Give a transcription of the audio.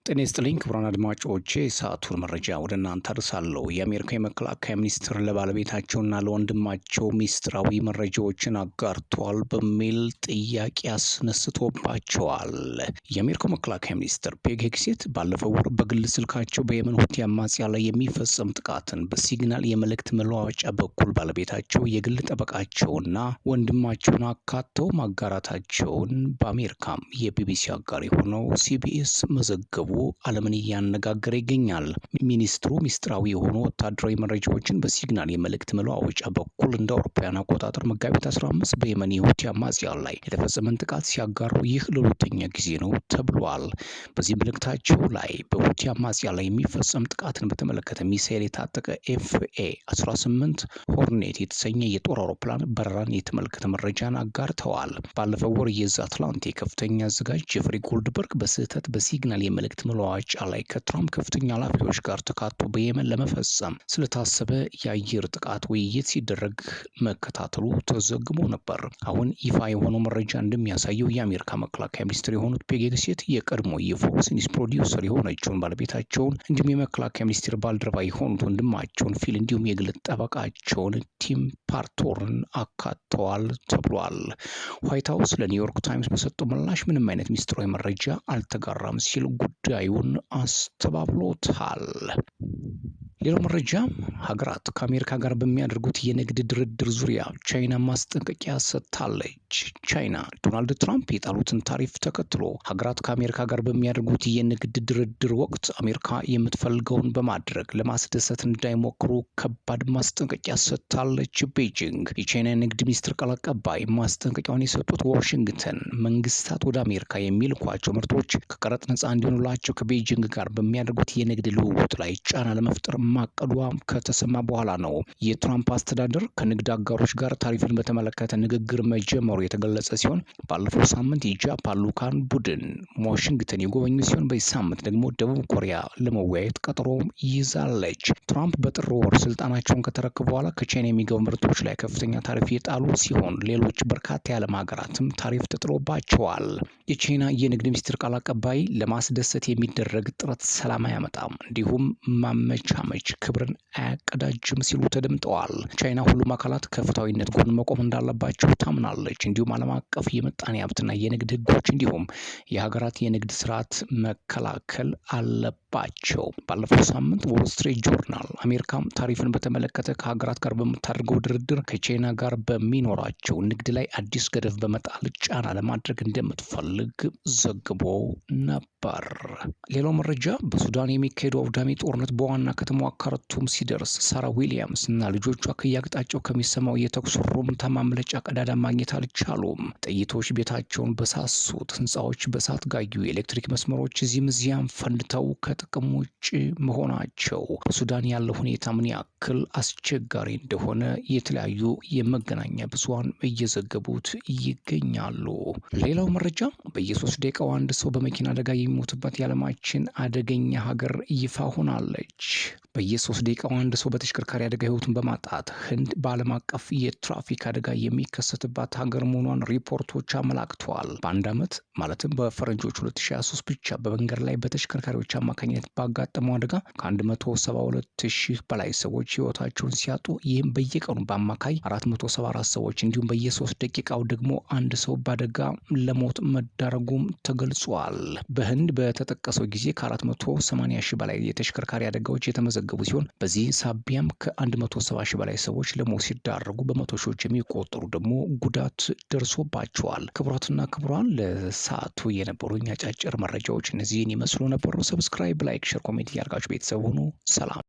ጤና ይስጥልኝ ክቡራን አድማጮቼ፣ ሰዓቱን መረጃ ወደ እናንተ አድርሳለሁ። የአሜሪካ የመከላከያ ሚኒስትር ለባለቤታቸውና ለወንድማቸው ሚስጥራዊ መረጃዎችን አጋርተዋል በሚል ጥያቄ አስነስቶባቸዋል። የአሜሪካው መከላከያ ሚኒስትር ፔግ ሄግሴት ባለፈው ወር በግል ስልካቸው በየመን ሁቲ አማጽያን ላይ የሚፈጸም ጥቃትን በሲግናል የመልእክት መለዋወጫ በኩል ባለቤታቸው የግል ጠበቃቸውና ወንድማቸውን አካተው ማጋራታቸውን በአሜሪካም የቢቢሲ አጋር የሆነው ሲቢኤስ መዘገቡ ዓለምን እያነጋገረ ይገኛል። ሚኒስትሩ ሚስጥራዊ የሆኑ ወታደራዊ መረጃዎችን በሲግናል የመልእክት መለዋወጫ በኩል እንደ አውሮፓውያን አቆጣጠር መጋቢት 15 በየመን የሁቲ አማጽያን ላይ የተፈጸመን ጥቃት ሲያጋሩ ይህ ለሁለተኛ ጊዜ ነው ተብሏል። በዚህ መልእክታቸው ላይ በሁቲ አማጽያን ላይ የሚፈጸም ጥቃትን በተመለከተ ሚሳኤል የታጠቀ FA-18 ሆርኔት የተሰኘ የጦር አውሮፕላን በረራን የተመለከተ መረጃን አጋርተዋል። ባለፈው ወር የዛ አትላንቲክ ከፍተኛ አዘጋጅ ጄፍሪ ጎልድበርግ በስህተት በሲግናል የመልእክት መለዋወጫ ላይ ከትራምፕ ከፍተኛ ኃላፊዎች ጋር ተካቶ በየመን ለመፈጸም ስለታሰበ የአየር ጥቃት ውይይት ሲደረግ መከታተሉ ተዘግቦ ነበር። አሁን ይፋ የሆነው መረጃ እንደሚያሳየው የአሜሪካ መከላከያ ሚኒስትር የሆኑት ፔግ ሄግሴት የቀድሞ የፎክስ ኒውስ ፕሮዲውሰር የሆነችውን ባለቤታቸውን እንዲሁም የመከላከያ ሚኒስቴር ባልደረባ የሆኑት ወንድማቸውን ፊል እንዲሁም የግል ጠበቃቸውን ቲም ፓርቶርን አካተዋል ተብሏል። ዋይት ሀውስ ለኒውዮርክ ታይምስ በሰጠው ምላሽ ምንም አይነት ሚስጥራዊ መረጃ አልተጋራም ሲል ጉዳዩን አስተባብሎታል። ሌላው መረጃ ሀገራት ከአሜሪካ ጋር በሚያደርጉት የንግድ ድርድር ዙሪያ ቻይና ማስጠንቀቂያ ሰጥታለች። ቻይና ዶናልድ ትራምፕ የጣሉትን ታሪፍ ተከትሎ ሀገራት ከአሜሪካ ጋር በሚያደርጉት የንግድ ድርድር ወቅት አሜሪካ የምትፈልገውን በማድረግ ለማስደሰት እንዳይሞክሩ ከባድ ማስጠንቀቂያ ሰጥታለች። ቤጂንግ የቻይና ንግድ ሚኒስትር ቃል አቀባይ ማስጠንቀቂያውን የሰጡት ዋሽንግተን መንግስታት ወደ አሜሪካ የሚልኳቸው ምርቶች ከቀረጥ ነጻ እንዲሆኑላቸው ከቤጂንግ ጋር በሚያደርጉት የንግድ ልውውጥ ላይ ጫና ለመፍጠር ማቀዷ ከተሰማ በኋላ ነው። የትራምፕ አስተዳደር ከንግድ አጋሮች ጋር ታሪፍን በተመለከተ ንግግር መጀመሩ የተገለጸ ሲሆን ባለፈው ሳምንት የጃፓን ልዑካን ቡድን ዋሽንግተን የጎበኙ ሲሆን በዚህ ሳምንት ደግሞ ደቡብ ኮሪያ ለመወያየት ቀጠሮ ይዛለች። ትራምፕ በጥር ወር ስልጣናቸውን ከተረከቡ በኋላ ከቻይና የሚገቡ ምርቶች ላይ ከፍተኛ ታሪፍ የጣሉ ሲሆን ሌሎች በርካታ የዓለም ሀገራትም ታሪፍ ተጥሎባቸዋል። የቻይና የንግድ ሚኒስትር ቃል አቀባይ ለማስደሰት የሚደረግ ጥረት ሰላም አያመጣም፣ እንዲሁም ማመቻመች ክብርን አያቀዳጅም ሲሉ ተደምጠዋል። ቻይና ሁሉም አካላት ከፍትሃዊነት ጎን መቆም እንዳለባቸው ታምናለች። እንዲሁም ዓለም አቀፍ የምጣኔ ሀብትና የንግድ ህጎች እንዲሁም የሀገራት የንግድ ስርዓት መከላከል አለባቸው። ባለፈው ሳምንት ዎል ስትሪት ጆርናል አሜሪካም ታሪፍን በተመለከተ ከሀገራት ጋር በምታደርገው ድርድር ከቻይና ጋር በሚኖራቸው ንግድ ላይ አዲስ ገደብ በመጣል ጫና ለማድረግ እንደምትፈልግ ዘግቦ ነበር። ሌላው መረጃ በሱዳን የሚካሄደው አውዳሚ ጦርነት በዋና ከተማዋ ካርቱም ሲደርስ ሳራ ዊሊያምስ እና ልጆቿ ከየአቅጣጫው ከሚሰማው የተኩስ ሩምታ ማምለጫ ቀዳዳ ማግኘት አልቻሉም። ጥይቶች ቤታቸውን በሳሱት፣ ህንፃዎች በሳት ጋዩ፣ የኤሌክትሪክ መስመሮች እዚህም እዚያም ፈንድተው ከጥቅም ውጭ መሆናቸው በሱዳን ያለው ሁኔታ ምን ያክል አስቸጋሪ እንደሆነ የተለያዩ የመገናኛ ብዙሃን እየዘገቡት ይገኛሉ። ሌላው መረጃ በየ3 ደቂቃው አንድ ሰው በመኪና አደጋ የሚሞትበት የዓለማችን አደገኛ ሀገር ይፋ ሆናለች። በየ3 ደቂቃው አንድ ሰው በተሽከርካሪ አደጋ ህይወቱን በማጣት ህንድ በዓለም አቀፍ የትራፊክ አደጋ የሚከሰትባት ሀገር መሆኗን ሪፖርቶች አመላክተዋል። በአንድ ዓመት ማለትም በፈረንጆች 2023 ብቻ በመንገድ ላይ በተሽከርካሪዎች አማካኝነት ባጋጠመው አደጋ ከ172 ሺህ በላይ ሰዎች ህይወታቸውን ሲያጡ ይህም በየቀኑ በአማካይ 474 ሰዎች እንዲሁም በየ3 ደቂቃው ደግሞ አንድ ሰው በአደጋ ለሞት መዳረጉም ተገልጿል። በህንድ በተጠቀሰው ጊዜ ከ480 ሺህ በላይ የተሽከርካሪ አደጋዎች የተመዘገቡ ሲሆን በዚህ ሳቢያም ከ170 ሺህ በላይ ሰዎች ለሞት ሲዳረጉ በመቶ ሺዎች የሚቆጠሩ ደግሞ ጉዳት ደርሶባቸዋል። ክቡራትና ክቡራን ለሰዓቱ የነበሩኝ አጫጭር መረጃዎች እነዚህን ይመስሉ ነበሩ። ሰብስክራይብ፣ ላይክ፣ ሼር፣ ኮሜንት እያደረጋችሁ ቤተሰብ ሁኑ። ሰላም።